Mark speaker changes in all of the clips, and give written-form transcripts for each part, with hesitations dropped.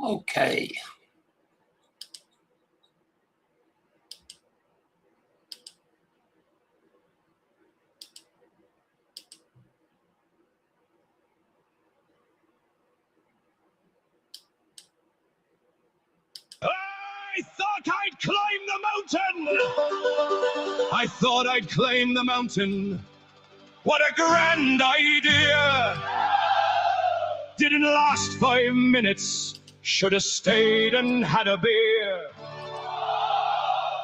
Speaker 1: Okay.
Speaker 2: I thought I'd climb the mountain. I thought I'd climb the mountain. What a grand idea. Didn't last 5 minutes. Should have stayed and had a beer.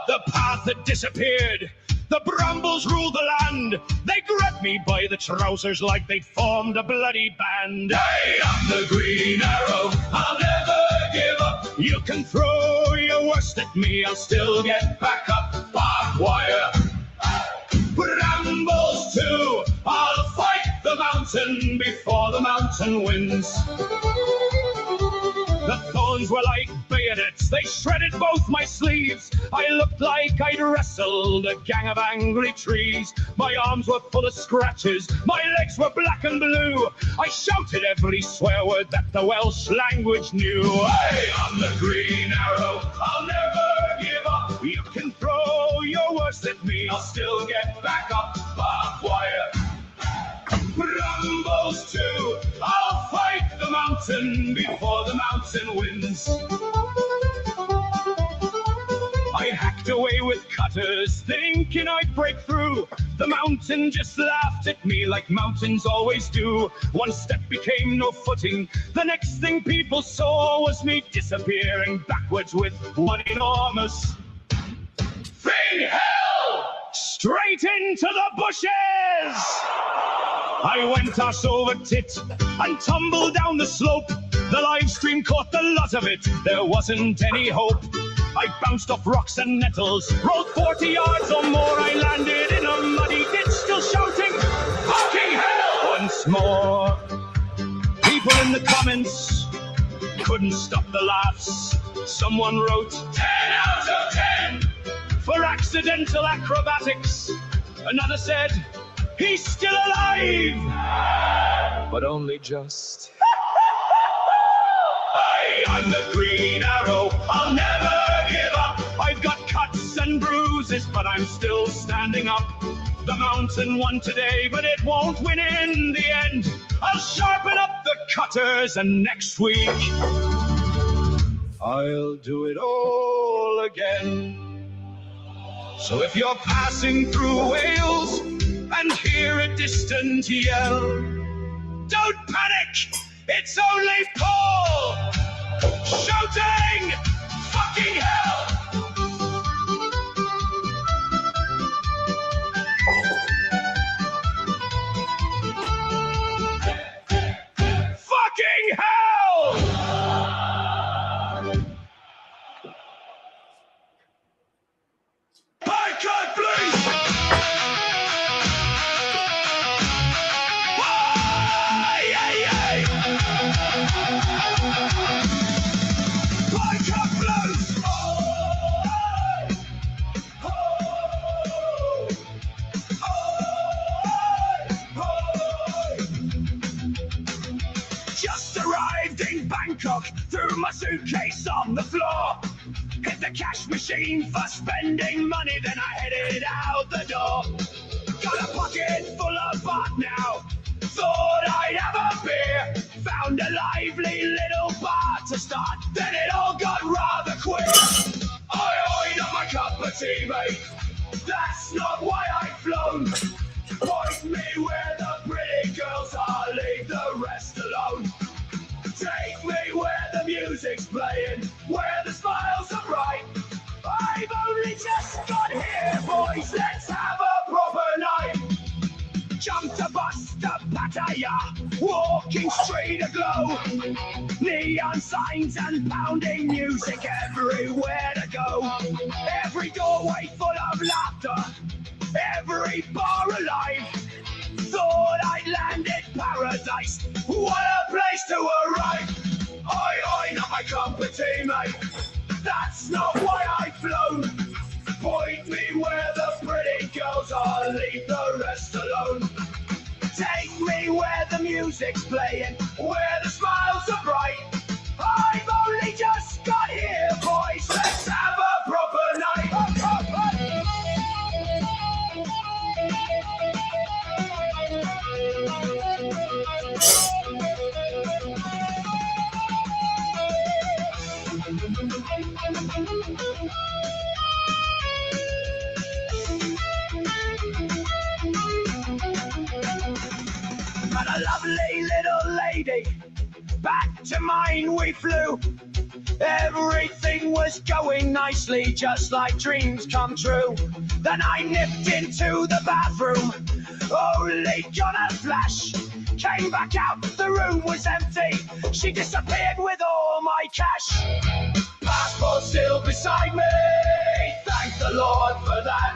Speaker 2: The path had disappeared. The brambles ruled the land. They grabbed me by the trousers like they'd formed a bloody band. Hey, I'm the Green Arrow. I'll never give up. You can throw your worst at me. I'll still get back up. Barbed wire. Brambles too. I'll fight the mountain before the mountain wins. The thorns were like bayonets, they shredded both my sleeves. I looked like I'd wrestled a gang of angry trees. My arms were full of scratches, my legs were black and blue. I shouted every swear word that the Welsh language knew. Hey, I'm the Green Arrow, I'll never give up. You can throw your worst at me, I'll still get back up. Barbed wire. Brambles too. I'll fight the mountain before the mountain wins. I hacked away with cutters, thinking I'd break through. The mountain just laughed at me like mountains always do. One step became no footing. The next thing people saw was me disappearing backwards with one enormous thing. Hell! Straight into the bushes! I went ass over tit and tumbled down the slope. The live stream caught the lot of it, there wasn't any hope. I bounced off rocks and nettles, rolled 40 yards or more. I landed in a muddy ditch, still shouting, fucking hell! Once more, people in the comments couldn't stop the laughs. Someone wrote 10 out of 10 for accidental acrobatics. Another said, he's still alive, but only just. Hey, I'm the Green Arrow, I'll never give up. I've got cuts and bruises, but I'm still standing up. The mountain won today, but it won't win in the end. I'll sharpen up the cutters, and next week I'll do it all again. So if you're passing through Wales and hear a distant yell, don't panic, it's only Paul shouting, fucking hell! Fucking hell! I can't believe! Just arrived in Bangkok, threw my suitcase on the floor. Hit the cash machine for spending money, then I headed out the door. Got a pocket full of baht now, thought I'd have a beer. Found a lively little bar to start, then it all got rather queer. I not my cup of tea, mate, that's not why I've flown. Point me where the pretty girls are, leave the rest alone. Take me where the music's playing, where the smiles are bright. I've only just got here, boys, let's have a proper night. Jump to bus to Pattaya, walking street aglow. Neon signs and pounding music everywhere to go. Every doorway full of laughter, every bar alive. Thought I'd landed paradise, what a place to arrive. I not my cup of tea, mate, that's not why I've flown. Point me where the pretty girls are, leave the rest alone. Take me where the music's playing, where the smiles are bright. I've only But a lovely little lady, back to mine we flew. Everything was going nicely, just like dreams come true. Then I nipped into the bathroom, only got a flash. Came back out, the room was empty. She disappeared with all my cash. Passport still beside me, thank the Lord for that.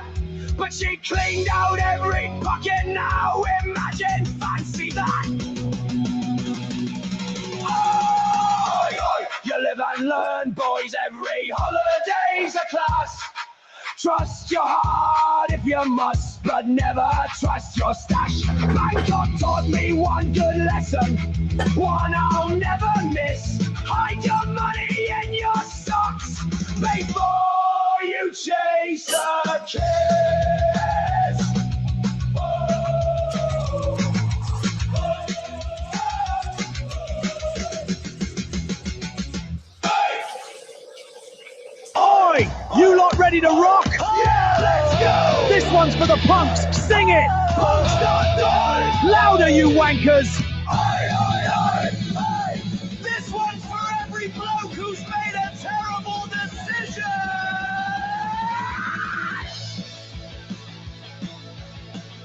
Speaker 2: But she cleaned out every pocket now, imagine, fancy that. You live and learn, boys, every holiday's a class. Trust your heart if you must, but never trust your stash. Bangkok taught me one good lesson, one I'll never miss. Hide your money in your socks before you chase a kiss.
Speaker 1: Oi! You lot ready to rock?
Speaker 2: Yeah, let's go!
Speaker 1: This one's for the punks. Sing it!
Speaker 2: Punks not die!
Speaker 1: Louder, you wankers!
Speaker 2: This one's for every bloke who's made a terrible decision!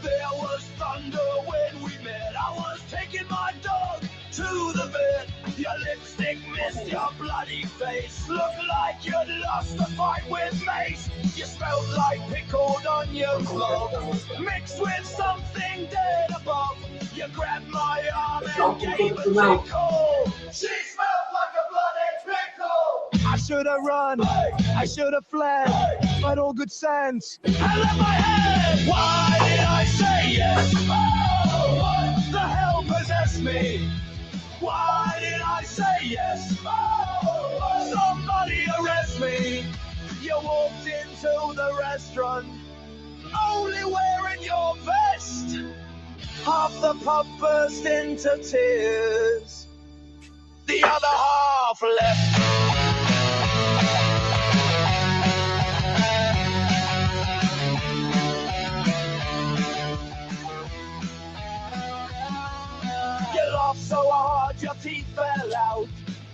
Speaker 2: There was thunder when we met. I was taking my dog to the vet. Your lipstick missed your bloody face. Looked like you'd lost the fight with Mace. You smelled like pickled onions, love, mixed with something dead above. You grabbed my arm and gave a tickle. She smelled like a bloody pickle.
Speaker 1: I should have run, I should have fled, but all good sense.
Speaker 2: I left my head. Why did I say yes? Oh, what the hell possessed me? Why did I say yes? Oh, somebody arrest me. You walked into the restaurant, only wearing your vest. Half the pub burst into tears, the other half left. You laughed so hard your teeth fell out.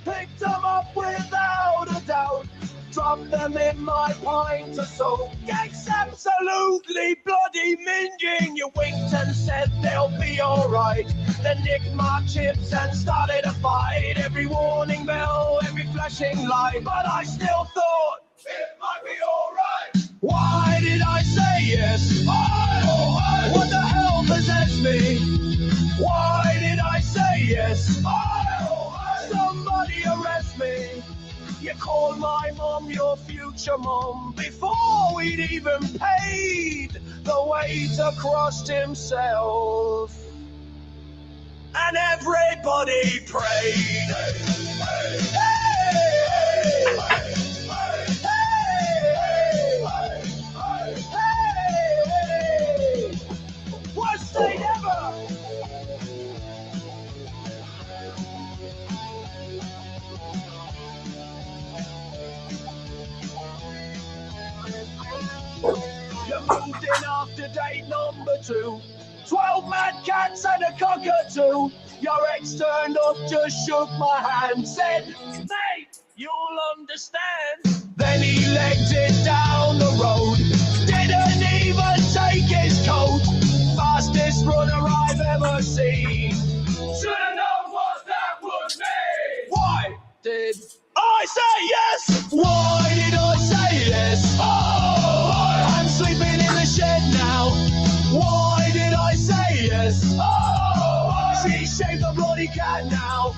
Speaker 2: Picked them up without a doubt. Dropped them in my pint of soap. Gets absolutely bloody minging. You winked and said they'll be alright. Then nicked my chips and started a fight. Every warning bell, every flashing light. But I still thought it might be alright. Why did I say yes? Oh, what the hell possessed me? Why did I say yes? Oh, somebody arrest me. You called my mom your future mom before we'd even paid. The waiter crossed himself and everybody prayed. Hey, hey, hey, worst day ever. You moved in after date number 2. 12 mad cats and a cockatoo. Your ex turned up, just shook my hand, said, mate, you'll understand. Then he legged it down the road, didn't even take his coat. Fastest runner I've ever seen. Should've known what that would mean. Why did I say yes? Why did I say yes? Oh, I'm sleeping in the shed now. Why did I say yes? Oh, she shaved the bloody cat now.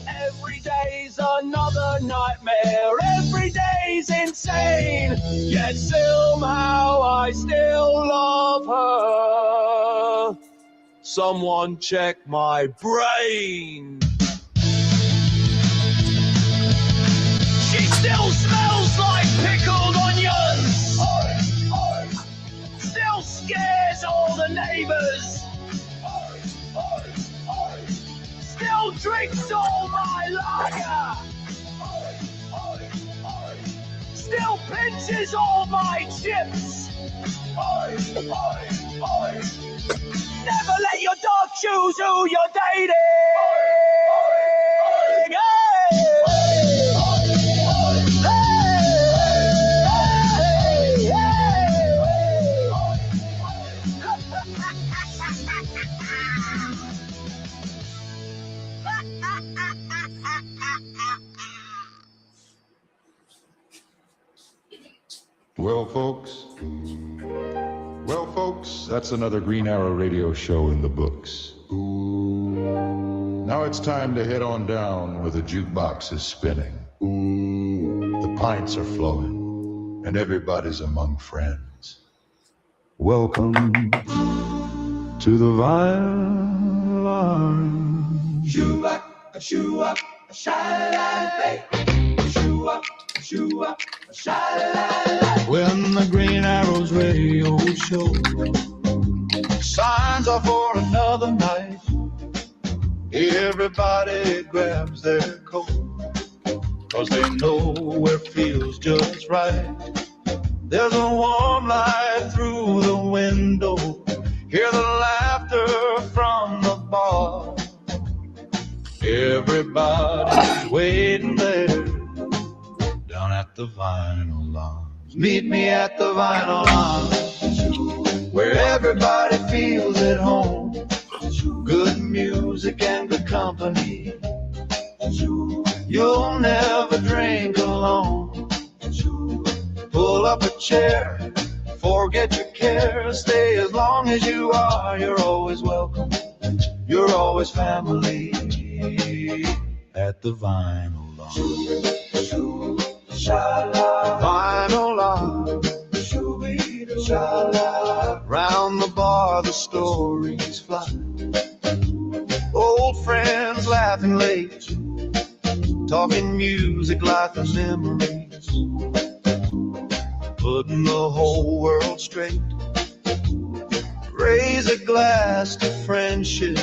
Speaker 2: Every day's another nightmare. Every day's insane. Yet somehow I still love her. Someone check my brain. She still smells like pickled onions. Still scares all the neighbors.
Speaker 1: drinks all my lager, still pinches all my chips. Never let your dog choose who you're dating.
Speaker 3: Well, folks, that's another Green Arrow radio show in the books. Now it's time to head on down where the jukebox is spinning. The pints are flowing, and everybody's among friends. Welcome to the Vinyl Lounge.
Speaker 2: Shoo up, sha-la-la-la. Shoo up, sha-la-la-la.
Speaker 3: When the Green Arrows radio show signs are for another night, everybody grabs their coat, 'cause they know where it feels just right. There's a warm light through the window, hear the laughter from the bar. Everybody's waiting there down at the Vinyl Lounge. Meet me at the Vinyl Lounge, where everybody feels at home. Good music and good company. You'll never drink alone. Pull up a chair, forget your cares. Stay as long as you are. You're always welcome. You're always family at the Vinyl Lounge. Vinyl Lounge. Round the bar the stories fly. Old friends laughing late, talking music, life and memories, putting the whole world straight. Raise a glass to friendship,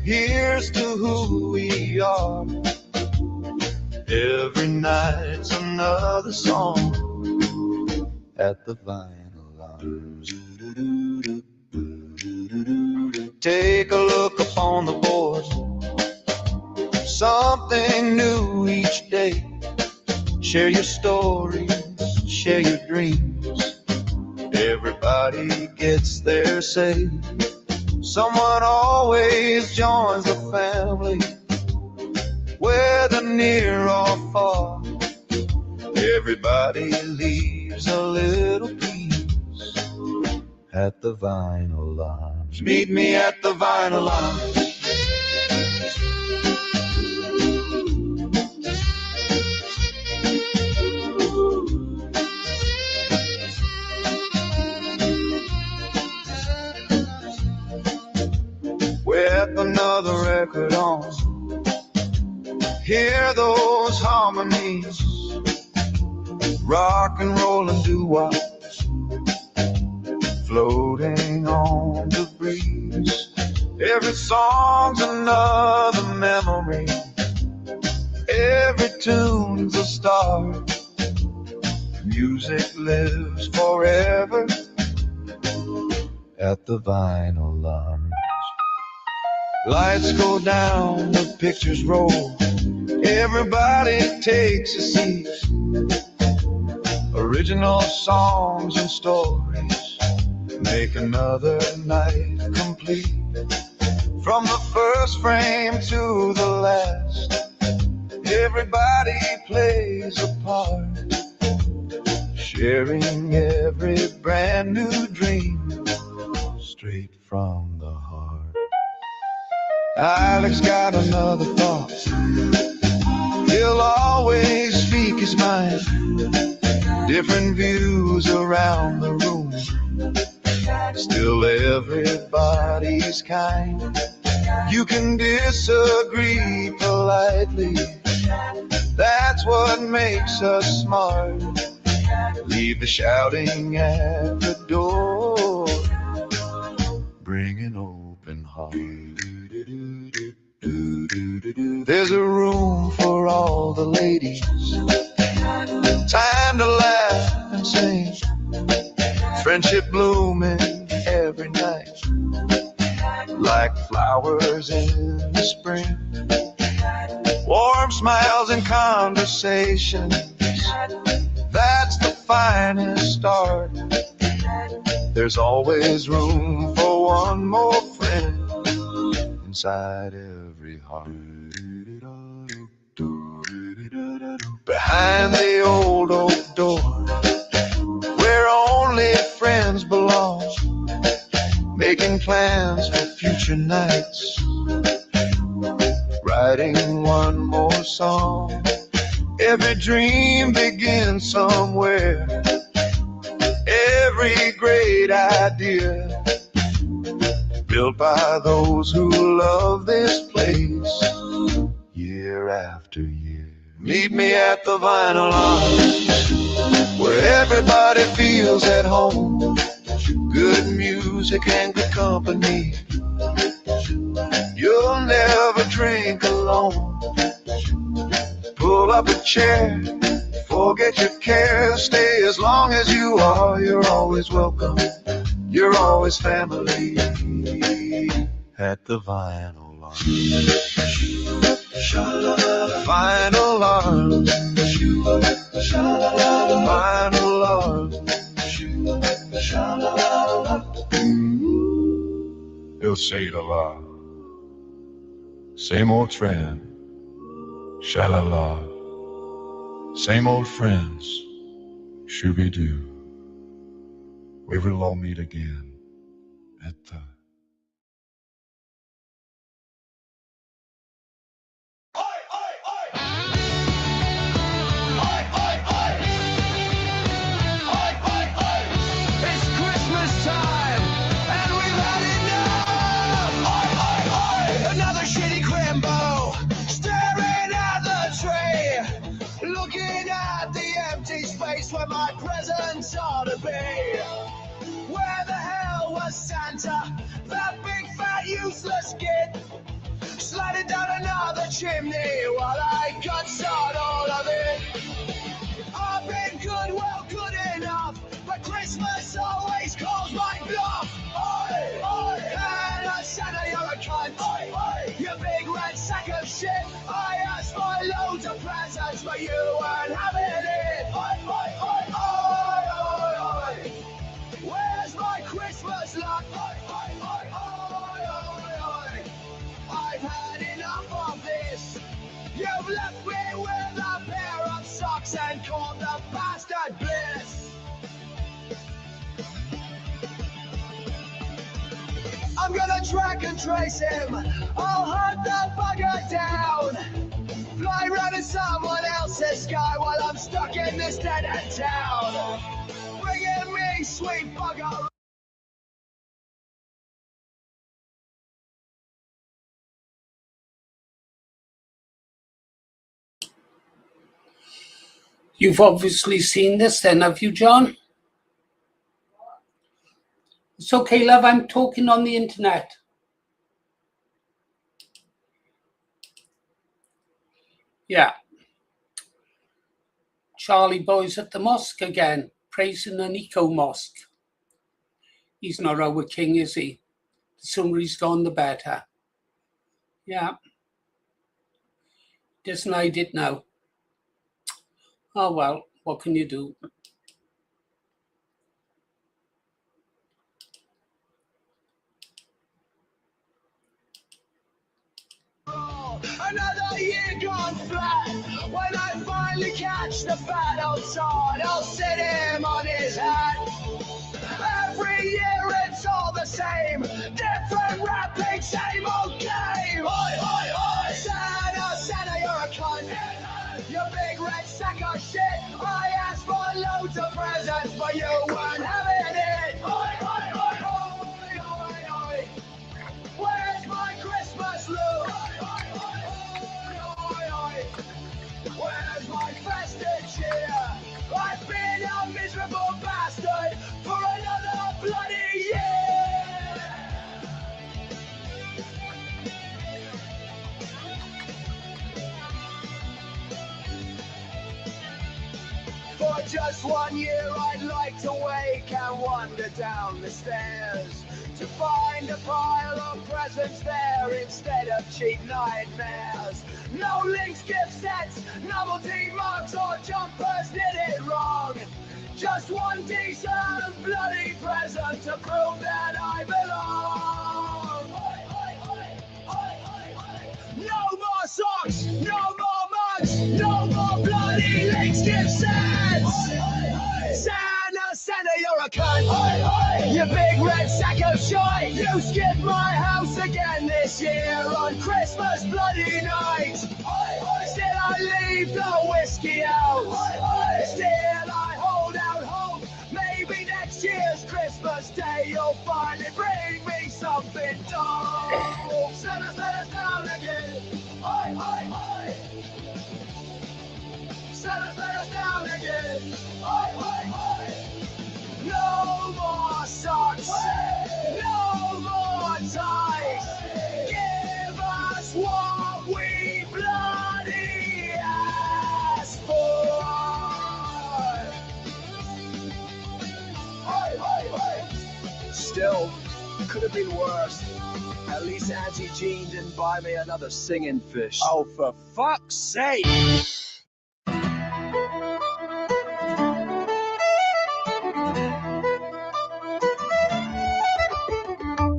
Speaker 3: here's to who we are. Every night's another song at the Vinyl Lounge. Take a look upon the board, something new each day. Share your stories, share your dreams. Everybody gets their say. Someone always joins the family, whether near or far. Everybody leaves a little piece at the Vinyl Lounge. Meet me at the Vinyl Lounge. With another record on, hear those harmonies, rock and roll and doo-wop, floating on the breeze. Every song's another memory, every tune's a star. Music lives forever at the Vinyl Lounge. Lights go down, the pictures roll, everybody takes a seat. Original songs and stories make another night complete. From the first frame to the last, everybody plays a part, sharing every brand new dream straight from the heart. Alex got another thought, he'll always speak his mind. Different views around the room, still everybody's kind. You can disagree politely, that's what makes us smart. Leave the shouting at the door, bring an open heart. There's a room for all the ladies, time to laugh and sing, friendship blooming every night, like flowers in the spring. Warm smiles and conversations, that's the finest start. There's always room for one more friend inside every heart. Behind the old oak door, where only friends belong, making plans for future nights, writing one more song. Every dream begins somewhere, every great idea built by those who love this place year after year. Meet me at the Vinyl Arms, where everybody feels at home. Good music and good company, you'll never drink alone. Pull up a chair, forget your care, stay as long as you are. You're always welcome, you're always family at the Vinyl Arms. Vinyl Arms, Vinyl Arms. He'll say la la, same old trend, sha-la-la, same old friends, shooby-doo. We will all meet again at the...
Speaker 2: It's Christmas time, and we've had enough. Another shitty Crimbo, staring at the tree, looking at the empty space where my presents ought to be. Where the hell was Santa, that big fat useless kid, sliding down another chimney while I cuts out all of it. I've been good, well, good enough, but Christmas always calls my bluff. Oi, oi, and Santa, you're a cunt. Oi, oi, you big red sack of shit. I asked for loads of presents, but you weren't having it. Oi, oi, oi, oi, oi, oi. Where's my Christmas luck? Oi, oi, oi, oi, oi, oi. I've had enough of this. You've left me with a pair of socks and called the bastard bliss. I'm gonna track and trace him. I'll hunt the bugger down. Fly round in someone else's sky while I'm stuck in this dead-end town. Bringing me sweet bugger.
Speaker 4: You've obviously seen this then, have you, John? It's okay, love, I'm talking on the internet. Yeah. Charlie Boy's at the mosque again, praising an eco-mosque. He's not our king, is he? The sooner he's gone, the better. Yeah. Doesn't hide it now. Oh, well, what can you do?
Speaker 2: Another year gone flat. When I finally catch the fat old sod, I'll sit him on his hat. Every year it's all the same, different rapping, same old game. Oi, oi, oi! Santa, Santa, you're a cunt. You big red sack of shit. I asked for loads of presents, but you weren't having it. Oi, oi, oi, oi, oi, oi. Where's my Christmas loot? Where's my festive cheer? I've been a miserable bastard for another bloody year.
Speaker 1: For just 1 year I'd like to wake and wander down the stairs to find a pile of presents there instead of cheap nightmares. No links, gift sets, novelty mugs or jumpers did it wrong. Just one decent bloody present to prove that I belong. No more socks, no more mugs, no more bloody links, gift sets. Santa, you're a cunt. You big red sack of shite. You skipped my house again this year on Christmas bloody night. Still I leave the whiskey out. Still I hold out hope. Maybe next year's Christmas Day you'll finally bring me something dope. Set us down again. Set us down again. No more socks, no more ties. Give us what we bloody asked for. Still, could have been worse. At least Auntie Jean didn't buy me another singing fish. Oh, for fuck's sake!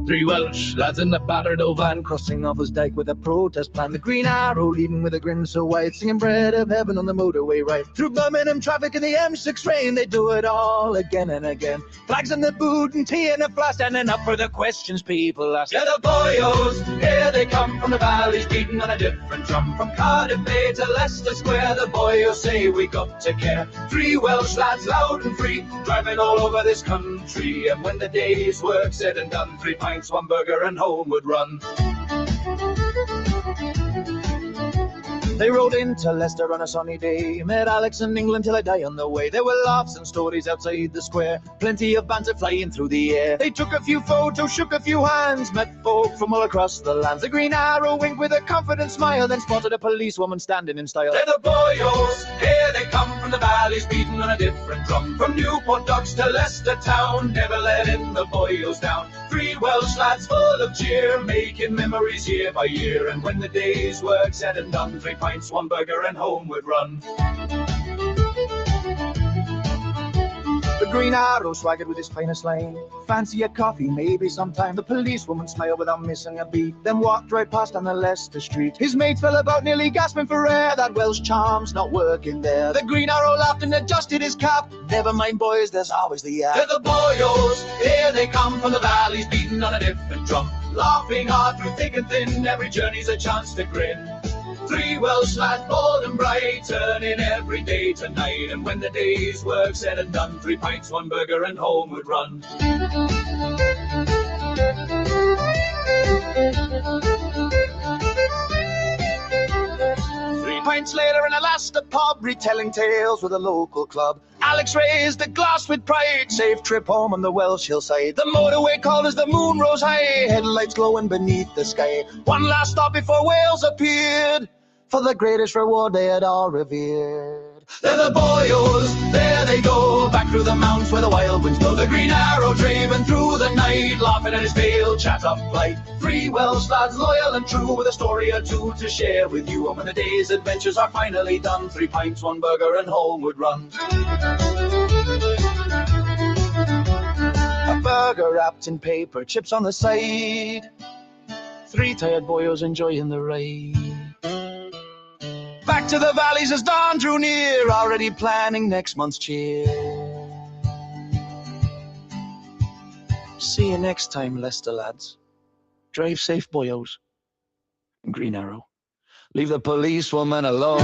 Speaker 3: 3 Welsh lads in a battered old van crossing Offa's Dyke with a protest plan. The Green Arrow leading with a grin so wide, singing Bread of Heaven on the motorway right through Birmingham traffic in the M6 train. They do it all again and again. Flags in the boot and tea in a flask, standing up for the questions people ask. Yeah, the boyos, here they come from the valleys, beating on a different drum. From Cardiff Bay to Leicester Square, the boyos say we got to care. 3 Welsh lads loud and free, driving all over this country. And when the day's work said and done, 3 pints, 1 burger and homeward run. They rode into Leicester on a sunny day, met Alex in England till I die on the way. There were laughs and stories outside the square, plenty of banter flying through the air. They took a few photos, shook a few hands, met folk from all across the lands. The Green Arrow winked with a confident smile, then spotted a policewoman standing in style. They're the boyos, here they come from the valleys, beating on a different drum. From Newport Docks to Leicester town, never letting the boyos down. 3 Welsh lads full of cheer, making memories year by year. And when the day's work said and done, 3 pints, 1 burger and homeward run. The Green Arrow swaggered with his finest line. Fancy a coffee, maybe sometime. The policewoman smiled without missing a beat, then walked right past on the Leicester street. His mate fell about, nearly gasping for air. That Welsh charm's not working there. The Green Arrow laughed and adjusted his cap. Never mind, boys, there's always the air. They're the boyos, here they come from the valleys, beating on a different drum. Laughing hard through thick and thin, every journey's a chance to grin. 3 Welsh lads, bold and bright, turning every day to night. And when the day's work said and done, 3 pints, 1 burger and homeward run. 3 pints later in a Leicester pub, retelling tales with a local club. Alex raised a glass with pride, safe trip home on the Welsh hillside. The motorway called as the moon rose high, headlights glowing beneath the sky. One last stop before Wales appeared, for the greatest reward they had all revered. They're the boyos, there they go, back through the mountains where the wild winds blow. The Green Arrow driving through the night, laughing at his veiled chat up flight. 3 Welsh lads loyal and true, with a story or two to share with you. And when the day's adventures are finally done, 3 pints, 1 burger and homeward run. A burger wrapped in paper, chips on the side. 3 tired boyos enjoying the ride. Back to the valleys as dawn drew near, already planning next month's cheer. See you next time, Leicester lads. Drive safe, boyos. Green Arrow, leave the policewoman alone.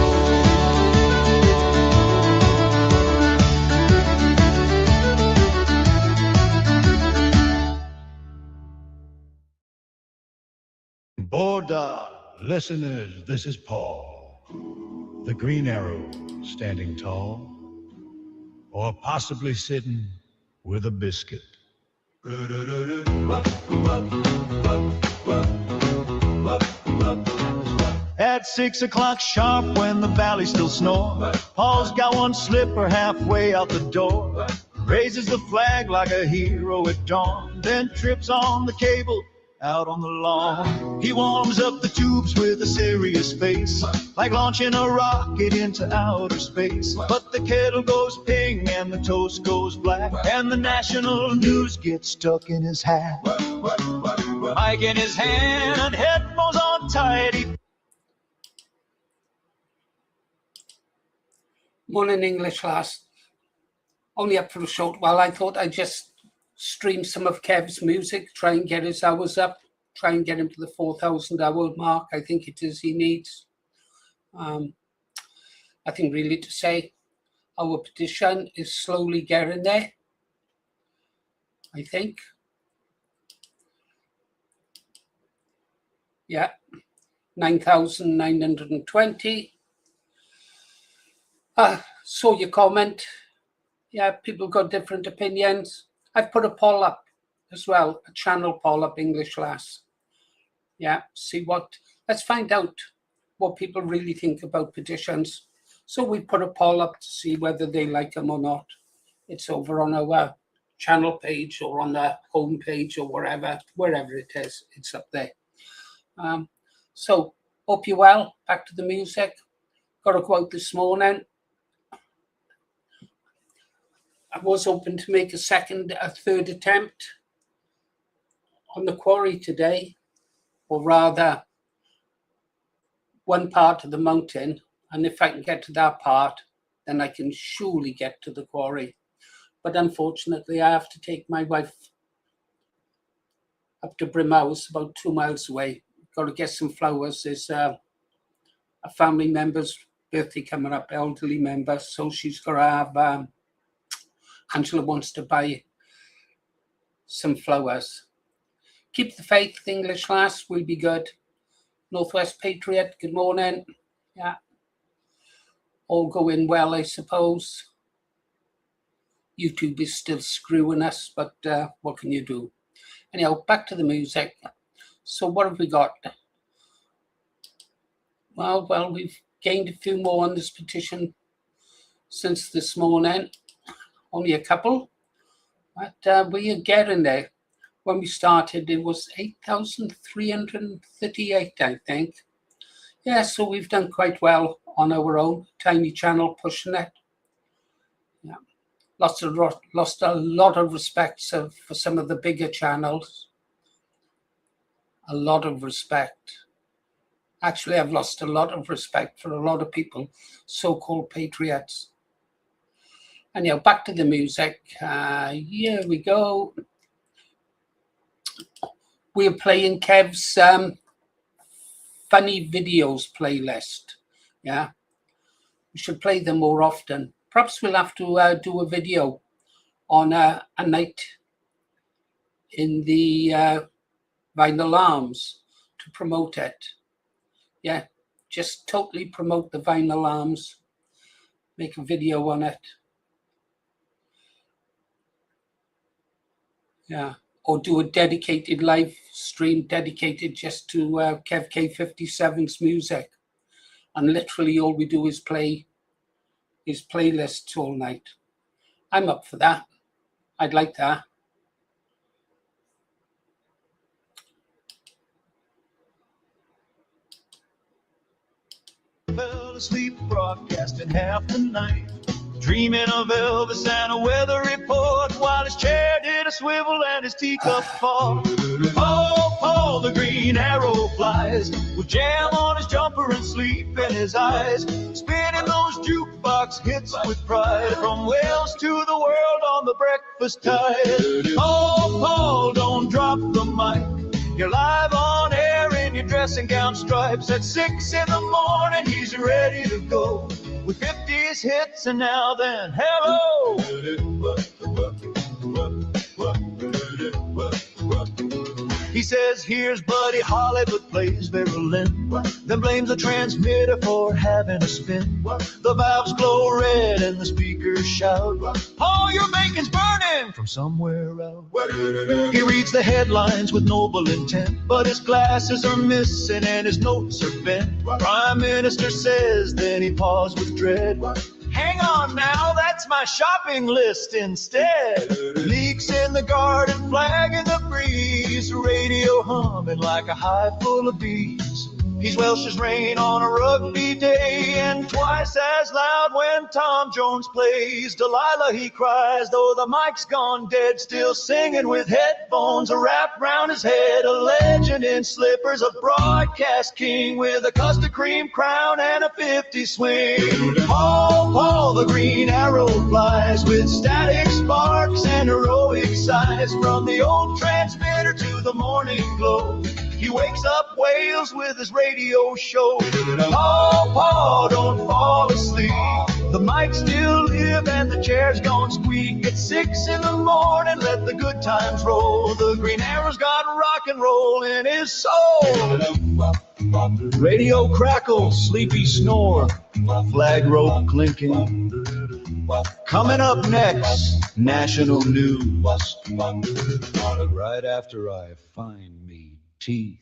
Speaker 5: Border listeners, this is Paul. The Green Arrow, standing tall, or possibly sitting with a biscuit.
Speaker 3: At 6 o'clock sharp when the valley still snores, Paul's got one slipper halfway out the door, raises the flag like a hero at dawn, then trips on the cable out on the lawn. He warms up the tubes with a serious face, like launching a rocket into outer space. But the kettle goes ping and the toast goes black, and the national news gets stuck in his hat. Mic in his hand, headphones on tight.
Speaker 4: Morning, English class. Only up for a short while. I thought I'd just stream some of Kev's music, try and get his hours up, try and get him to the 4,000 hour mark. I think it is he needs. I think really to say our petition is slowly getting there, I think. Yeah, 9,920. Saw your comment. Yeah, people got different opinions. I've put a poll up as well, a channel poll up, English class. Yeah, let's find out what people really think about petitions. So we put a poll up to see whether they like them or not. It's over on our channel page or on the home page or wherever it is, it's up there. So hope you're well. Back to the music. Got a quote this morning. I was hoping to make a third attempt on the quarry today, or rather one part of the mountain. And if I can get to that part, then I can surely get to the quarry. But unfortunately, I have to take my wife up to Brimhouse, about 2 miles away. Got to get some flowers. There's a family member's birthday coming up, elderly member. So she's got to have... Angela wants to buy some flowers. Keep the faith, English class, we'll be good. Northwest Patriot, good morning. Yeah. All going well, I suppose. YouTube is still screwing us, but what can you do? Anyhow, back to the music. So what have we got? Well, we've gained a few more on this petition since this morning. Only a couple, but we are getting there. When we started, it was 8,338, I think. Yeah, so we've done quite well on our own tiny channel, pushing it. Yeah, lost a lot of respect for some of the bigger channels. A lot of respect. Actually, I've lost a lot of respect for a lot of people, so-called patriots. Anyhow, back to the music. Here we go. We're playing Kev's funny videos playlist. Yeah, we should play them more often. Perhaps we'll have to do a video on a night in the Vinyl Arms to promote it. Yeah, just totally promote the Vinyl Arms. Make a video on it. Yeah, or do a dedicated live stream dedicated just to Kev K57's music. And literally all we do is play his playlists all night. I'm up for that. I'd like that.
Speaker 3: Fell asleep broadcasting half the night, dreaming of Elvis and a weather report, while his chair did a swivel and his teacup fall. Oh, Paul, the green arrow flies, with jam on his jumper and sleep in his eyes, spinning those jukebox hits with pride, from Wales to the world on the breakfast tide. Oh, Paul, don't drop the mic, you're live on air in your dressing gown stripes. At 6 in the morning, he's ready to go, with 50s hits and now then, hello. He says, here's Buddy Hollywood plays Berlin. Then blames the transmitter for having a spin. The valves glow red and the speakers shout, Paul, your bacon's burning from somewhere out. He reads the headlines with noble intent, but his glasses are missing and his notes are bent. Prime Minister says, then he paused with dread. Hang on now, that's my shopping list instead. Leaks in the garden, flag in the breeze, radio humming like a hive full of bees. He's Welsh as rain on a rugby day, and twice as loud when Tom Jones plays. Delilah, he cries, though the mic's gone dead, still singing with headphones wrapped round his head. A legend in slippers, a broadcast king with a custard cream crown and a 50 swing. Paul, the green arrow flies with static sparks and heroic sighs. From the old transmitter to the morning glow, he wakes up Wales with his radio show. Paul, don't fall asleep. The mic still live and the chair's gone squeak. At 6 in the morning, let the good times roll. The green arrow's got rock and roll in his soul. Radio crackles, sleepy snore, flag rope clinking. Coming up next, national news. Right after I find me teeth.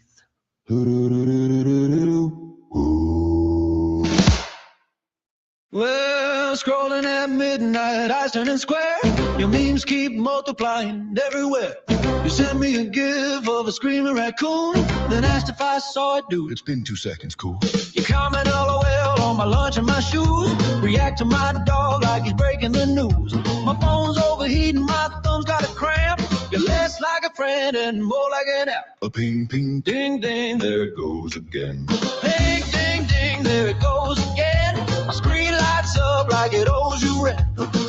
Speaker 3: Well, scrolling at midnight, eyes turning square. Your memes keep multiplying everywhere. You sent me a gif of a screaming raccoon, then asked if I saw it, dude.
Speaker 5: It's been 2 seconds, cool.
Speaker 3: You comment LOL on my lunch and my shoes. React to my dog like he's breaking the news. My phone's overheating, my thumb's got a cramp. You're less like a friend and more like an app.
Speaker 5: A ping, ping,
Speaker 3: Ding, ding,
Speaker 5: there it goes again.
Speaker 3: ding, ding, ding, there it goes again. My screen lights up like it owes you rent.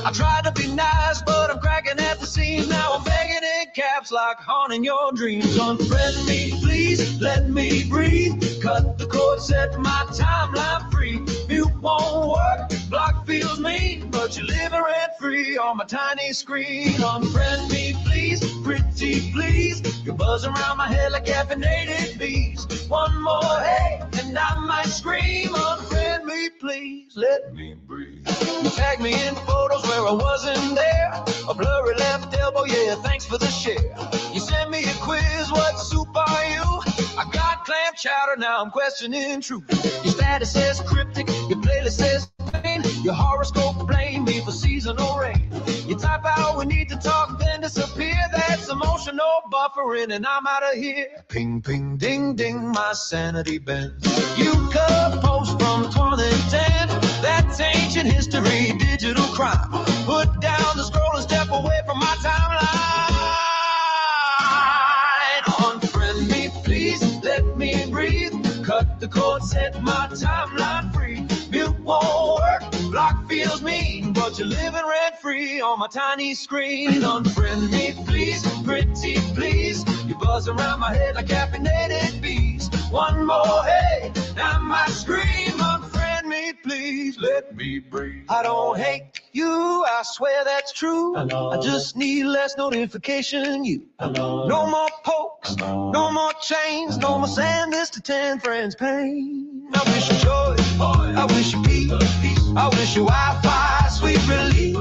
Speaker 3: I tried to be nice, but I'm cracking at the seams. Now I'm begging in caps like haunting your dreams. Unfriend me, please, let me breathe. Cut the cord, set my timeline free. Mute won't work, block feels mean, but you're living rent free on my tiny screen. Unfriend me, please, pretty please. You're buzzing around my head like caffeinated bees. One more hey, and I might scream. Unfriend me, please, let me breathe. You tag me in photos where I wasn't there. A blurry left elbow, yeah, thanks for the share. You sent me a quiz, what soup are you? I got clam chowder, now I'm questioning truth. Your status says cryptic, your playlist says pain. Your horoscope blame me for seasonal rain. You type out we need to talk, then disappear. That's emotional buffering and I'm out of here. Ping, ping, ding, ding, my sanity bends. You cut post from 2010. That's ancient history, digital crime. Put down the scroll and step away from my timeline. Unfriend me, please, let me breathe. Cut the cord, set my timeline free. Mute won't work, block feels mean, but you're living rent free on my tiny screen. Unfriend me, please, pretty please. You buzz around my head like caffeinated bees. One more hey, I might scream. Unfriend me, please, let me breathe. I don't hate you, I swear that's true. I just need less notification. You no more pokes, no more chains, no more send this to 10 friends pain. I wish you joy, I wish you peace, I wish you Wi-Fi, sweet relief,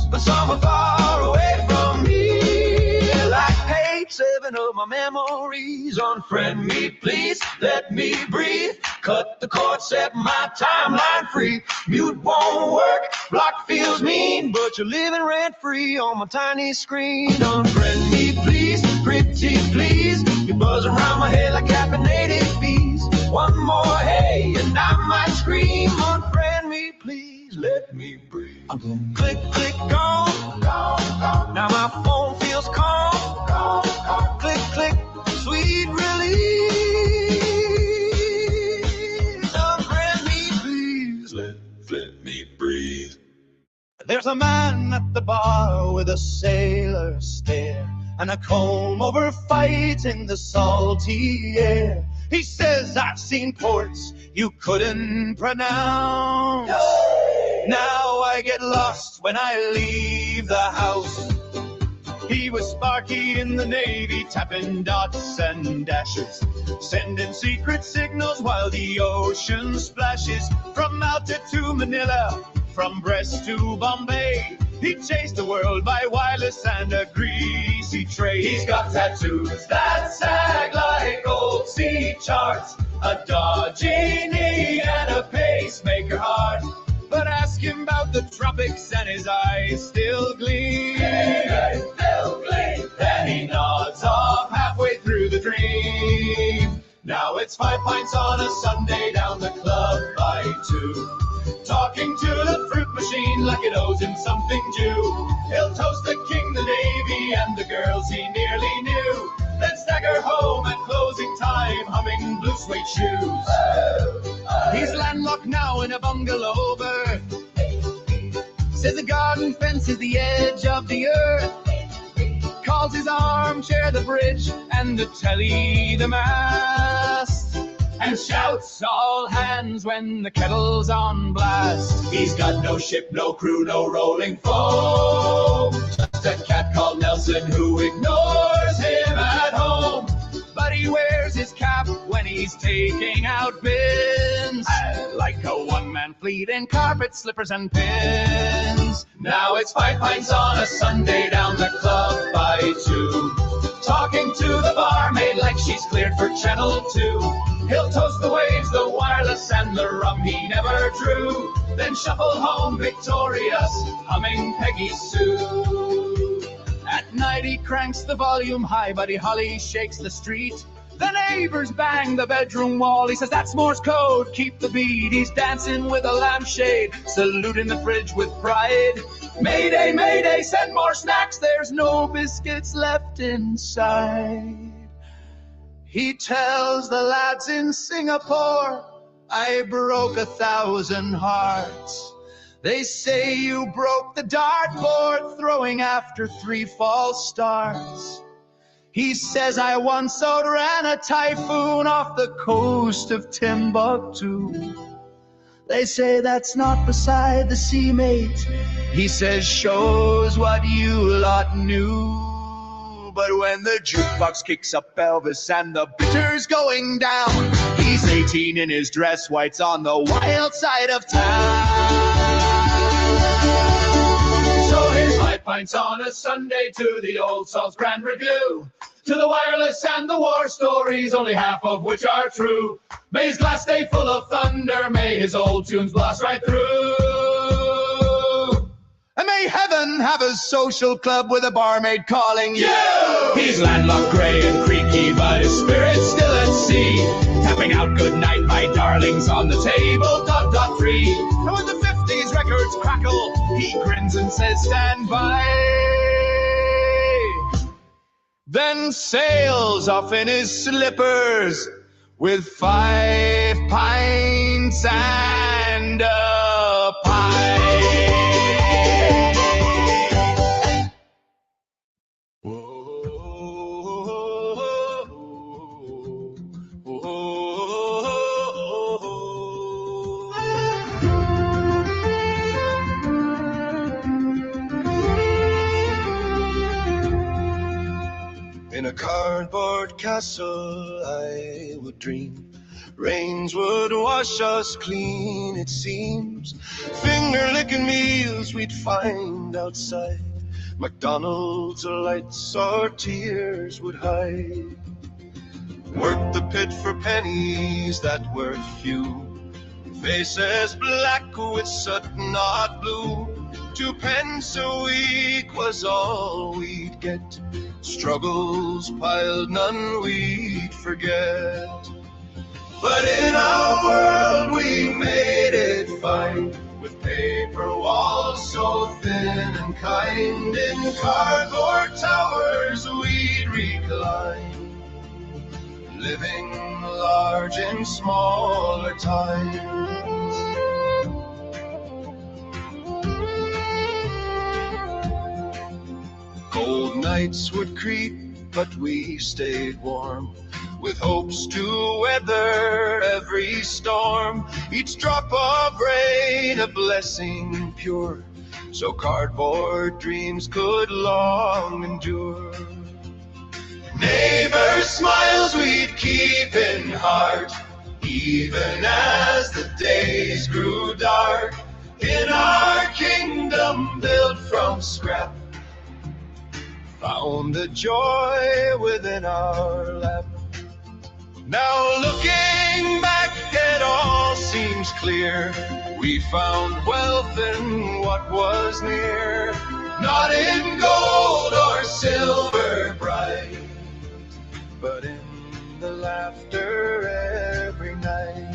Speaker 3: but somewhere far away from me, like page 7 of my memories. Unfriend me, please, let me breathe. Cut the cord, set my timeline free. Mute won't work, block feels mean, but you're living rent free on my tiny screen. Unfriend me, please, pretty please. You buzz around my head like caffeinated bees. One more hey, and I might scream. Unfriend me, please, let me breathe. Click, click, gone. Now my phone feels calm. Click, click, sweet relief. Unfriend me, please, let me breathe. There's a man at the bar with a sailor stare and a comb over fights in the salty air. He says, I've seen ports you couldn't pronounce. Now I get lost when I leave the house. He was Sparky in the Navy, tapping dots and dashes, sending secret signals while the ocean splashes. From Malta to Manila, from Brest to Bombay, he chased the world by wireless and a greasy tray. He's got tattoos that sag like old sea charts, a dodgy knee and a pacemaker heart. But ask him about the tropics and his eyes still gleam. Hey, still gleam. Then he nods off halfway through the dream. Now it's 5 pints on a Sunday down the club by 2. Talking to the fruit machine like it owes him something due. He'll toast the king, the navy, and the girls he nearly knew. Then stagger home at closing time, humming blue suede shoes. He's landlocked now in a bungalow berth. Says the garden fence is the edge of the earth. Calls his armchair the bridge and the telly the mast. And shouts all hands when the kettle's on blast. He's got no ship, no crew, no rolling foam. Just a cat called Nelson who ignores him at home. But he wears his cap when he's taking out bins. Like a one-man fleet in carpet, slippers and pins. Now it's 5 pints on a Sunday down the club by 2. Talking to the barmaid like she's cleared for Channel 2. He'll toast the waves, the wireless, and the rum he never drew. Then shuffle home victorious, humming Peggy Sue. At night he cranks the volume high, Buddy Holly shakes the street. The neighbors bang the bedroom wall. He says, that's Morse code, keep the beat. He's dancing with a lampshade, saluting the fridge with pride. Mayday, mayday, send more snacks. There's no biscuits left inside. He tells the lads in Singapore, I broke 1,000 hearts. They say you broke the dartboard, throwing after 3 false starts. He says I once outran a typhoon off the coast of Timbuktu. They say that's not beside the sea, mate. He says shows what you lot knew. But when the jukebox kicks up Elvis and the bitter's going down, he's 18 in his dress whites on the wild side of town. So here's 5 pints on a Sunday to the Old Salt's Grand Review. To the wireless and the war stories, only half of which are true. May his glass stay full of thunder, may his old tunes blast right through. And may heaven have a social club with a barmaid calling you. He's landlocked, grey and creaky, but his spirit's still at sea. Tapping out good night, my darlings, on the table, ... 3. And when the 50s records crackle, he grins and says, stand by. Then sails off in his slippers with 5 pints and a pie. In a cardboard castle I would dream, rains would wash us clean, it seems. Finger-licking meals we'd find outside, McDonald's lights our tears would hide. Work the pit for pennies that were few, faces black with soot not blue. 2 pence a week was all we'd get, struggles piled, none we'd forget. But in our world we made it fine, with paper walls so thin and kind. In cardboard towers we'd recline, living large in smaller times. Cold nights would creep, but we stayed warm, with hopes to weather every storm. Each drop of rain a blessing pure, so cardboard dreams could long endure. Neighbor smiles we'd keep in heart, even as the days grew dark. In our kingdom built from scrap, found the joy within our lap. Now looking back, it all seems clear. We found wealth in what was near, not in gold or silver bright, but in the laughter every night.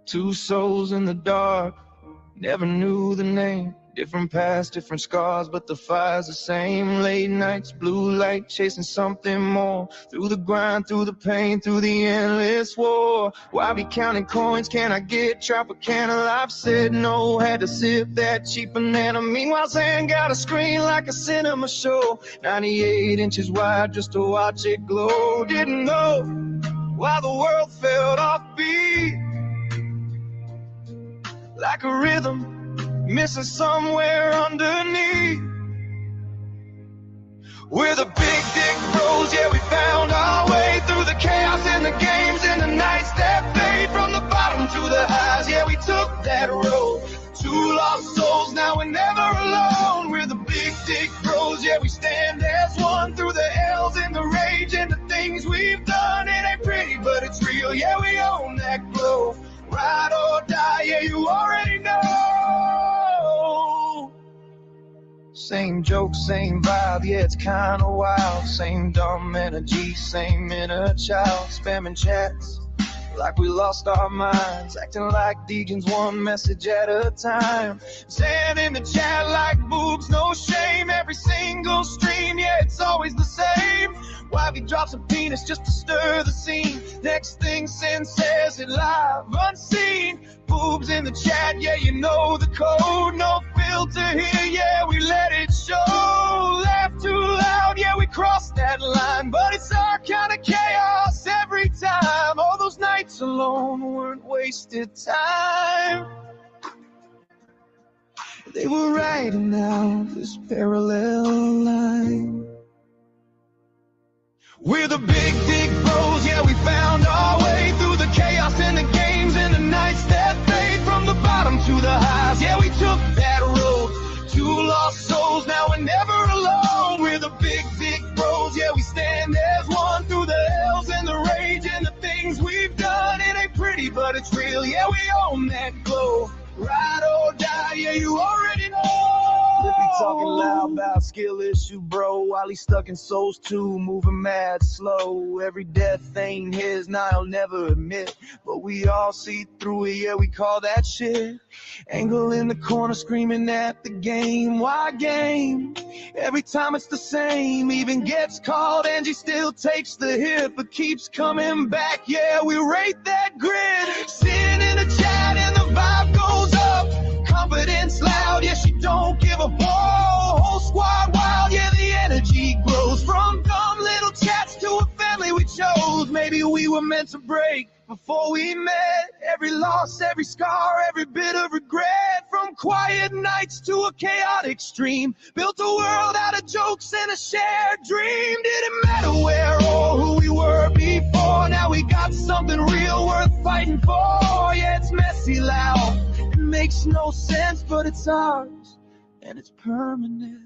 Speaker 3: Two souls in the dark, never knew the name. Different paths, different scars, but the fire's the same. Late nights, blue light, chasing something more. Through the grind, through the pain, through the endless war. Why be counting coins? Can I get Tropicana? Life said no, had to sip that cheap banana. Meanwhile, Zan got a screen like a cinema show. 98 inches wide just to watch it glow. Didn't know why the world felt offbeat, like a rhythm missing somewhere underneath. We're the big dick bros, yeah, we found our way through the chaos and the games and the nights that fade. From the bottom to the highs, yeah, we took that road. Two lost souls, now we're never alone. We're the big dick bros, yeah, we stand as one. Through the L's and the rage and the things we've done. It ain't pretty, but it's real, yeah, we own that glow. Ride or die, yeah, you already know. Same joke, same vibe, yeah, it's kinda wild. Same dumb energy, same inner child. Spamming chats like we lost our minds, acting like deacons, one message at a time. Saying in the chat like boobs, no shame. Every single stream, yeah, it's always the same. Wifey drops a penis just to stir the scene. Next thing Sin says it live, unseen. Boobs in the chat, yeah, you know the code. No filter here, yeah, we let it show. Laugh too loud, yeah, we crossed that line. But it's our kind of chaos every time. All those nights alone weren't wasted time. They were writing out this parallel line. We're the big dick bros, yeah, we found our way through the chaos and the games and the nights that fade. From the bottom to the highs, yeah, we took that road. Two lost souls, now we're never alone. We're the big dick bros, yeah, we stand as one. Through the L's and the rage and the things we've done. It ain't pretty, but it's real, yeah, we own that glow. Ride or die, yeah, you already know. Lippy talking loud about skill issue, bro. While he's stuck in Souls 2, moving mad slow. Every death ain't his, now he'll never admit. But we all see through it, yeah, we call that shit. Angle in the corner screaming at the game. Why game? Every time it's the same. Even gets called, Angie still takes the hit, but keeps coming back. Yeah, we rate that grid. Sin in the chat and the vibe goes up. Confidence loud, yeah, she don't give a ball. Whole squad wild, yeah, the energy grows. From dumb little chats to a family we chose. Maybe we were meant to break before we met. Every loss, every scar, every bit of regret. From quiet nights to a chaotic stream. Built a world out of jokes and a shared dream. Didn't matter where or who we were before. Now we got something real worth fighting for. Yeah, it's messy, loud. It makes no sense, but it's ours, and it's permanent.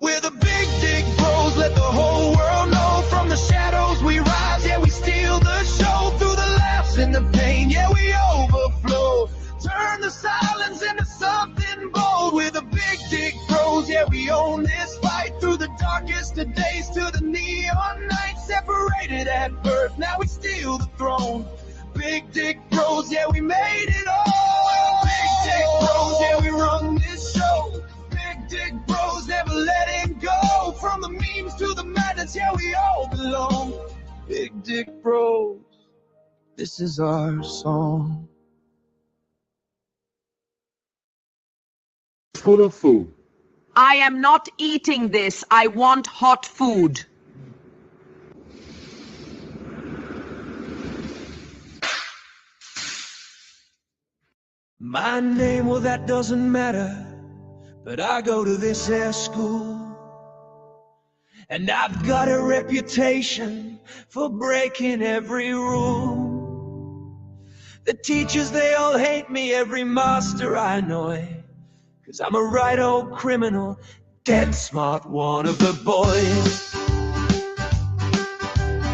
Speaker 3: We're the big dick bros, let the whole world know. From the shadows we rise, yeah, we steal the show. Through the laughs and the pain, yeah, we overflow. Turn the silence into something bold. We're the big dick bros, yeah, we own this fight. Through the darkest of days to the neon nights. Separated at birth, now we steal the throne. Big Dick Bros, yeah, we made it all. Big Dick Bros, yeah, we run this show. Big Dick Bros, never letting go. From the memes to the madness, yeah, we all belong. Big Dick Bros, this is our song.
Speaker 6: Full of food.
Speaker 7: I am not eating this. I want hot food.
Speaker 3: My name, well, that doesn't matter, but I go to this air school. And I've got a reputation for breaking every rule. The teachers, they all hate me, every master I annoy. 'Cause I'm a right old criminal, dead smart one of the boys.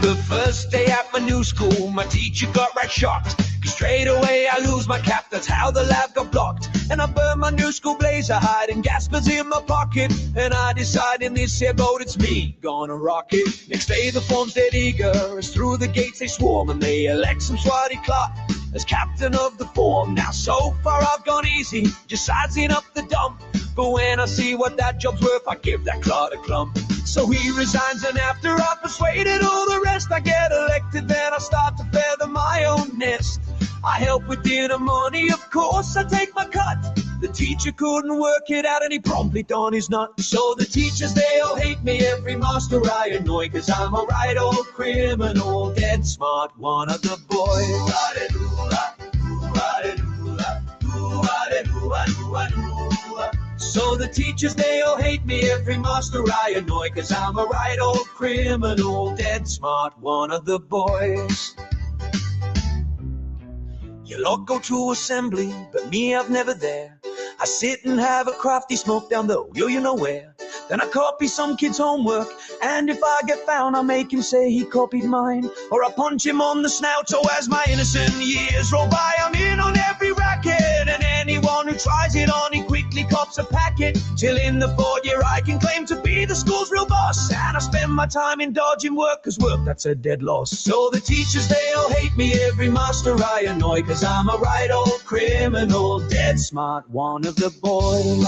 Speaker 3: The first day at my new school, my teacher got right shocked. 'Cause straight away I lose my cap, that's how the lab got blocked. And I burned my new school blazer, hiding gaspers in my pocket. And I decide in this here boat it's me, gonna rock it. Next day the form's dead eager, as through the gates they swarm. And they elect some swatty clock as captain of the form. Now so far I've gone easy, just sizing up the dump. But when I see what that job's worth, I give that clod a clump. So he resigns, and after I've persuaded all the rest, I get elected, then I start to feather my own nest. I help with dinner money, of course I take my cut. The teacher couldn't work it out and he promptly done his nut. So the teachers, they all hate me, every master I annoy. 'Cause I'm a right old criminal, dead smart one of the boys. So the teachers, they all hate me, every master I annoy. 'Cause I'm a right old criminal, dead smart one of the boys. You lot go to assembly, but me, I've never there. I sit and have a crafty smoke down the you know where. Then I copy some kid's homework, and if I get found, I make him say he copied mine. Or I punch him on the snout, so as my innocent years roll by, I'm in on every racket. And anyone who tries it on, he quickly cops a packet. Till in the 4th year I can claim to be the school's real boss. And I spend my time in dodging work, 'cause work, that's a dead loss. So the teachers, they all hate me, every master I annoy. 'Cause I'm a right old criminal, dead smart one of the boys.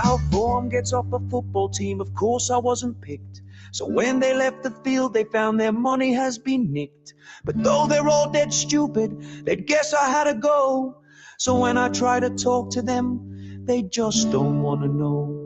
Speaker 3: Our form gets off a football team, of course I wasn't picked. So when they left the field, they found their money has been nicked. But though they're all dead stupid, they'd guess I had to go. So when I try to talk to them, they just don't want to know.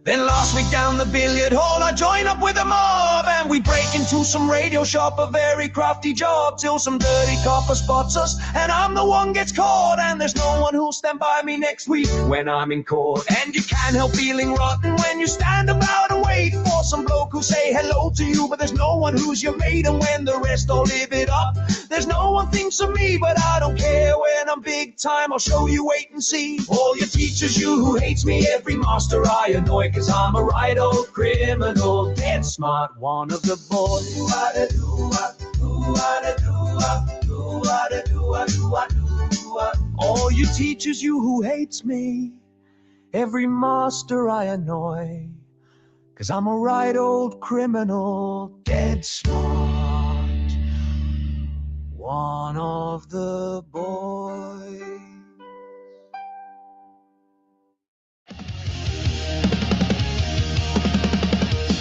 Speaker 3: Then last week down the billiard hall, I join up with a mob, and we break into some radio shop, a very crafty job, till some dirty copper spots us, and I'm the one gets caught. And there's no one who'll stand by me next week when I'm in court. And you can't help feeling rotten when you stand about and wait for some bloke who say hello to you, but there's no one who's your mate. And when the rest all live it up, there's no one thinks of me. But I don't care, when I'm big time, I'll show you, wait and see. All your teachers, you who hates me, every master I annoy. 'Cause I'm a right old criminal, dead smart one of the boys. All you teachers, you who hates me, every master I annoy. 'Cause I'm a right old criminal, dead smart one of the boys.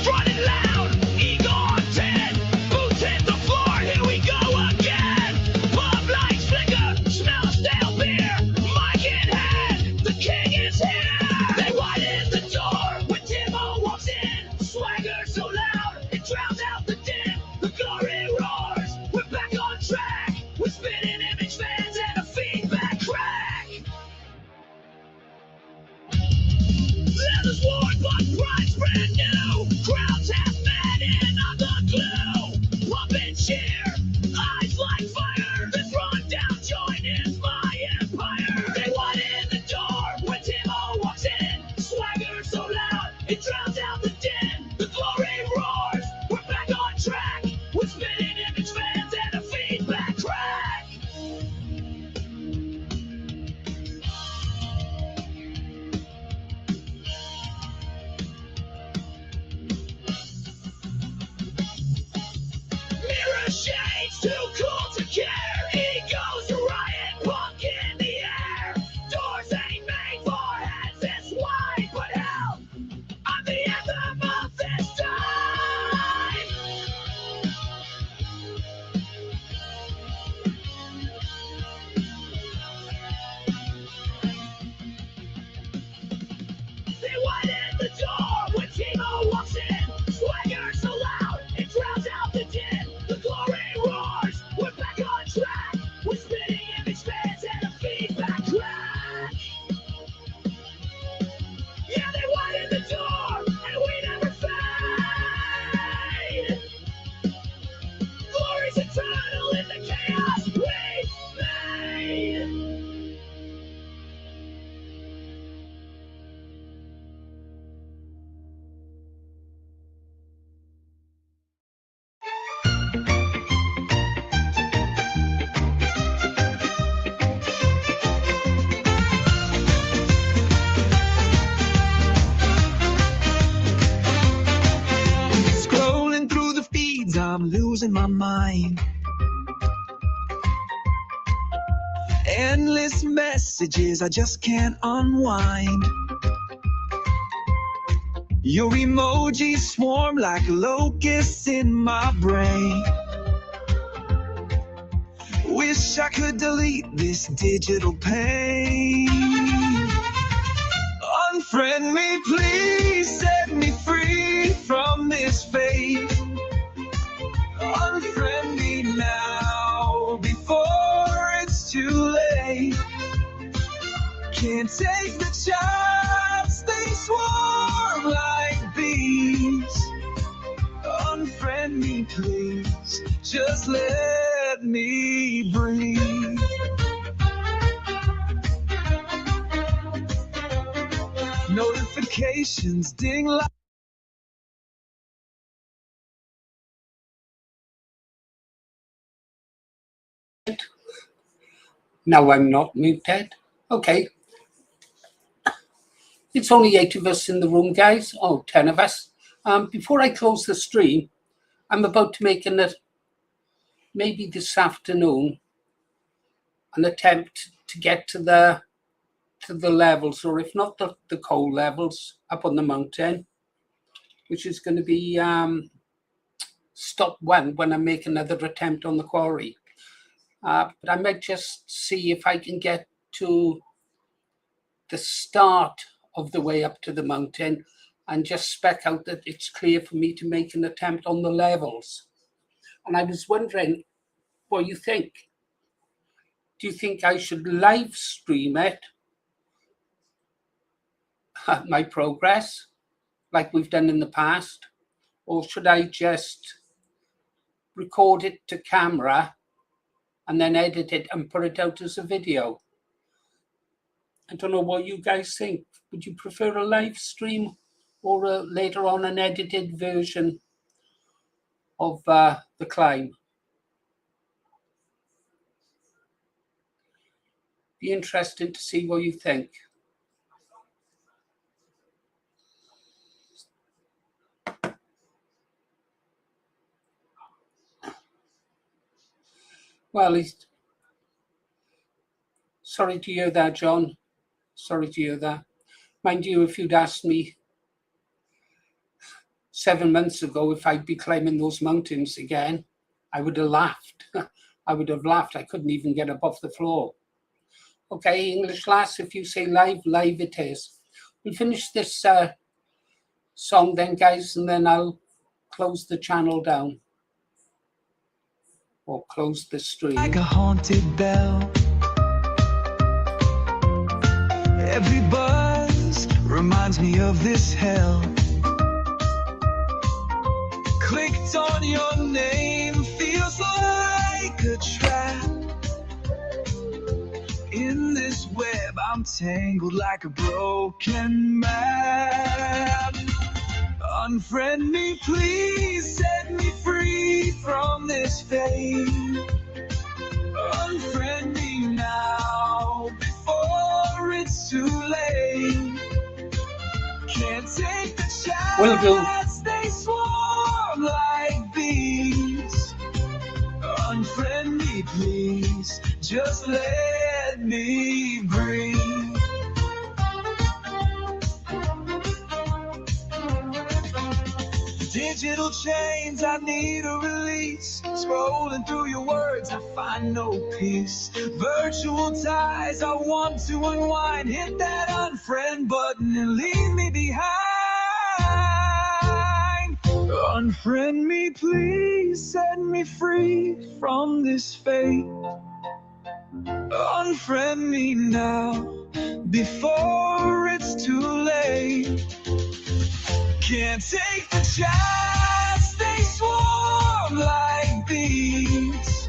Speaker 2: Strutting loud, ego on 10, boots hit the floor, here we go again. Pub lights flicker, smell of stale beer, mic in hand, the king is here. They widen the door when Timo walks in, swagger so loud it drowns out the din. The glory roars, we're back on track, with spitting image fans and a feedback crack. Leather's worn, but pride's brand new. Crowds half mad and on the glue. Pump and cheer, eyes like fire. This run down joint is my empire. They widen the door when Timo walks in. Swagger so loud it drowns out the din. The glory roars, we're back on track, with spitting image fans and a feedback crack.
Speaker 3: I'm losing my mind. Endless messages, I just can't unwind. Your emojis swarm like locusts in my brain. Wish I could delete this digital pain. Unfriend me, please, set me free from this fate. Unfriend me now, before it's too late. Can't take the chance, they swarm like bees. Unfriend me, please, just let me breathe. Notifications ding like
Speaker 4: Now I'm not muted. Okay. It's only 8 of us in the room, guys. Oh, 10 of us. Before I close the stream, I'm about to make maybe this afternoon, an attempt to get to the levels, or if not the coal levels, up on the mountain, which is going to be stop one when I make another attempt on the quarry. But I might just see if I can get to the start of the way up to the mountain and just spec out that it's clear for me to make an attempt on the levels. And I was wondering what you think. Do you think I should live stream it, my progress, like we've done in the past? Or should I just record it to camera and then edit it and put it out as a video? I don't know what you guys think. Would you prefer a live stream or later on an edited version of the climb? Be interesting to see what you think. Well, sorry to hear that, John. Sorry to hear that. Mind you, if you'd asked me 7 months ago if I'd be climbing those mountains again, I would have laughed. I would have laughed. I couldn't even get up off the floor. Okay, English lass, if you say live, live it is. We'll finish this song then, guys, and then I'll close the channel down. Or close the stream.
Speaker 3: like a haunted bell. Every buzz reminds me of this hell. Clicked on your name, feels like a trap. In this web, I'm tangled like a broken map. Unfriend me, please, set me free from this fate. Unfriend me now, before it's too late. Can't take the chance,
Speaker 4: Will do.
Speaker 3: they swarm like bees. Unfriend me, please, just let me breathe. Digital chains, I need a release. Scrolling through your words, I find no peace. Virtual ties, I want to unwind. Hit that unfriend button and leave me behind. Unfriend me, please, set me free from this fate. Unfriend me now, before it's too late. Can't take the chance, they swarm like bees.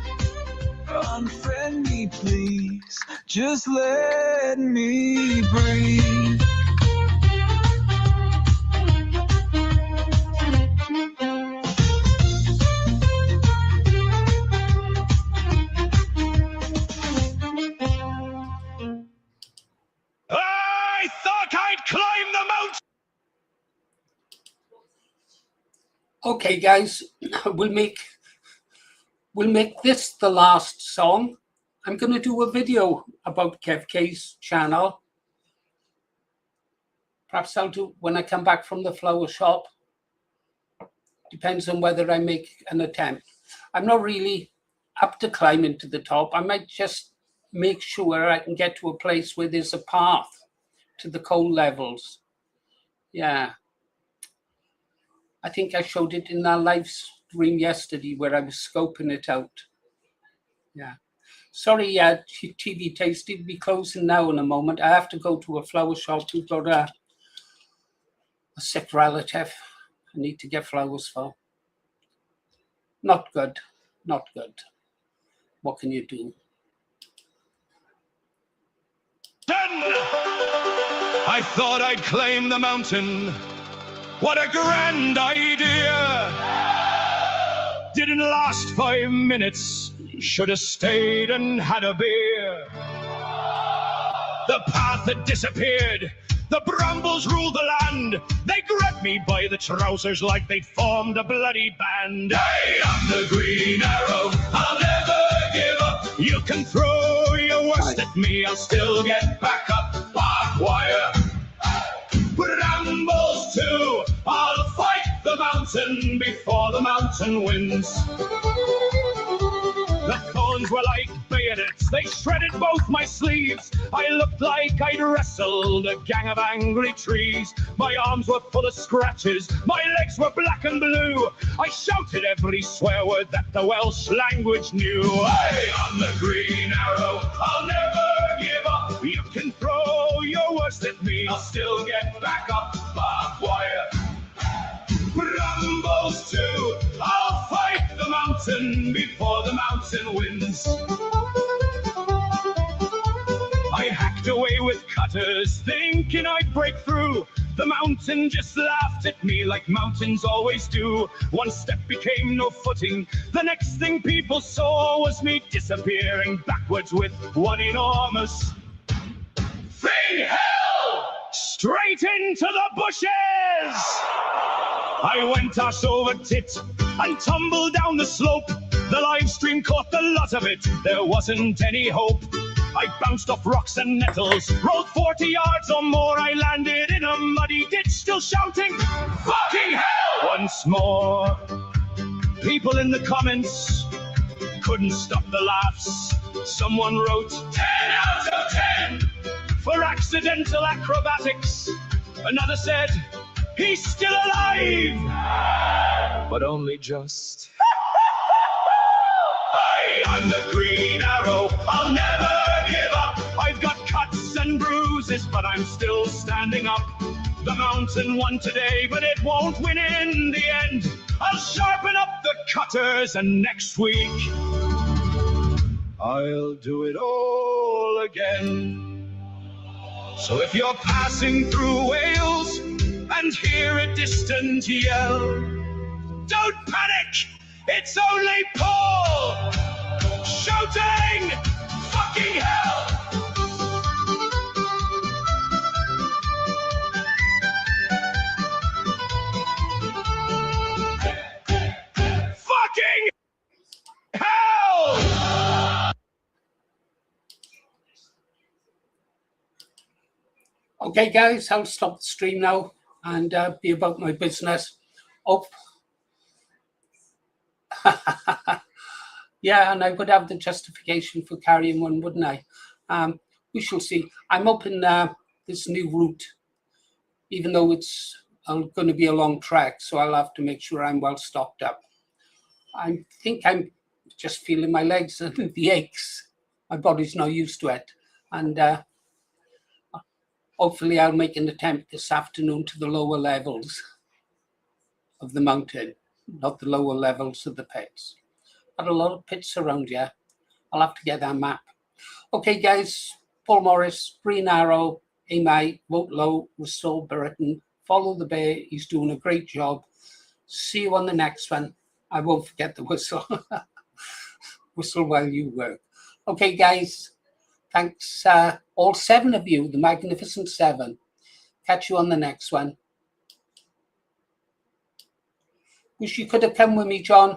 Speaker 3: Unfriend me, please, just let me breathe.
Speaker 2: I thought I'd climb the mountain.
Speaker 4: Okay, guys, we'll make we'll make this the last song. I'm going to do a video about Kev K's channel. Perhaps I'll do when I come back from the flower shop. Depends on whether I make an attempt. I'm not really up to climbing to the top. I might just make sure I can get to a place where there's a path to the coal levels. Yeah. I think I showed it in our live stream yesterday where I was scoping it out. Yeah. Sorry, TV Tasty will be closing now in a moment. I have to go to a flower shop. We've got a sick relative I need to get flowers for. Not good. Not good. What can you do?
Speaker 2: I thought I'd claim the mountain. What a grand idea! Didn't last 5 minutes. Should have stayed and had a beer. The path had disappeared. The brambles ruled the land. They grabbed me by the trousers like they'd formed a bloody band. Hey, I'm the Green Arrow. I'll never give up. You can throw your worst at me. I'll still get back up. Barbed wire. Brambles too. I'll fight the mountain before the mountain wins. The thorns were like bayonets, they shredded both my sleeves. I looked like I'd wrestled a gang of angry trees. My arms were full of scratches, my legs were black and blue. I shouted every swear word that the Welsh language knew. Hey, I'm the Green Arrow, I'll never give up. You can throw your worst at me, I'll still get back up. Barbed wire. Brambles too, I'll fight the mountain before the mountain wins. I hacked away with cutters, thinking I'd break through. The mountain just laughed at me like mountains always do. One step became no footing, the next thing people saw was me disappearing backwards with one enormous thing hell straight into the bushes. I went ass over tit and tumbled down the slope. The live stream caught the lot of it, there wasn't any hope. I bounced off rocks and nettles, rolled 40 yards or more. I landed in a muddy ditch, still shouting, fucking hell! Once more, people in the comments couldn't stop the laughs. Someone wrote 10 out of 10 for accidental acrobatics. Another said, he's still alive, but only just. I'm the Green Arrow, I'll never give up. I've got cuts and bruises, but I'm still standing up. The mountain won today, but it won't win in the end. I'll sharpen up the cutters, and next week I'll do it all again. So if you're passing through Wales and hear a distant yell, don't panic, it's only Paul shouting, fucking hell! Fucking hell!
Speaker 4: Okay, guys, I'll stop the stream now and be about my business. Oh. Yeah, and I would have the justification for carrying one, wouldn't I? We shall see. I'm hoping this new route, even though it's going to be a long trek, so I'll have to make sure I'm well stocked up. I think I'm just feeling my legs and the aches. My body's not used to it. And hopefully I'll make an attempt this afternoon to the lower levels of the mountain, not the lower levels of the pits. Got a lot of pits around here. I'll have to get that map. Okay, guys, Paul Morris, Green Arrow, aim vote low, restore Britain, follow the bear. He's doing a great job. See you on the next one. I won't forget the whistle. Whistle while you work. Okay, guys, thanks, all 7 of you, the magnificent 7. Catch you on the next one. Wish you could have come with me, John.